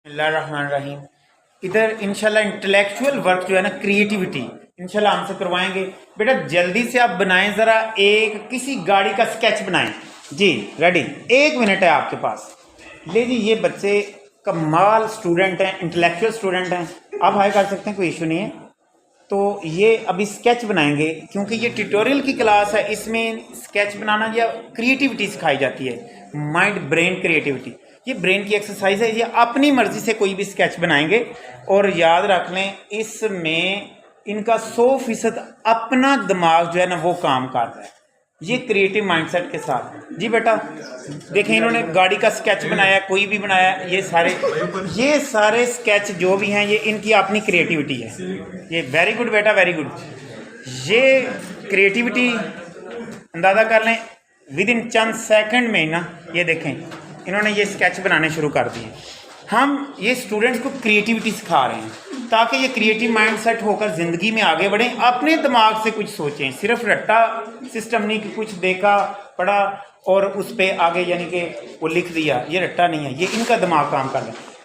बिस्मिल्लाहिर्रहमानिर्रहीम। इधर इंशाल्लाह इंटेलेक्चुअल वर्क जो है ना, क्रिएटिविटी इंशाल्लाह हमसे करवाएंगे। बेटा जल्दी से आप बनाएं, ज़रा एक किसी गाड़ी का स्केच बनाएं जी। रेडी, 1 मिनट है आपके पास। ले जी, ये बच्चे कमाल स्टूडेंट हैं, इंटेलेक्चुअल स्टूडेंट हैं, आप हाई कर सकते हैं, कोई इशू नहीं है। तो ये अभी स्केच बनाएंगे, क्योंकि ये ट्यूटोरियल की क्लास है, इसमें स्केच बनाना या क्रिएटिविटी सिखाई जाती है, माइंड ब्रेन क्रिएटिविटी। ये ब्रेन की एक्सरसाइज है, ये अपनी मर्जी से कोई भी स्केच बनाएंगे। और याद रख लें, इसमें इनका 100% अपना दिमाग जो है ना वो काम कर रहा है, ये क्रिएटिव माइंडसेट के साथ। जी बेटा देखें, इन्होंने गाड़ी का स्केच बनाया, कोई भी बनाया, ये सारे स्केच जो भी हैं ये इनकी अपनी क्रिएटिविटी है। ये वेरी गुड बेटा, वेरी गुड। ये क्रिएटिविटी अंदाज़ा कर लें, विद इन चंद सेकंड में ना ये देखें इन्होंने ये स्केच बनाने शुरू कर दिए। हम ये स्टूडेंट्स को क्रिएटिविटी सिखा रहे हैं ताकि ये क्रिएटिव माइंड सेट होकर ज़िंदगी में आगे बढ़ें, अपने दिमाग से कुछ सोचें। सिर्फ रट्टा सिस्टम नहीं कि कुछ देखा पढ़ा और उस पर आगे यानी कि वो लिख दिया, ये रट्टा नहीं है, ये इनका दिमाग काम कर रहा है।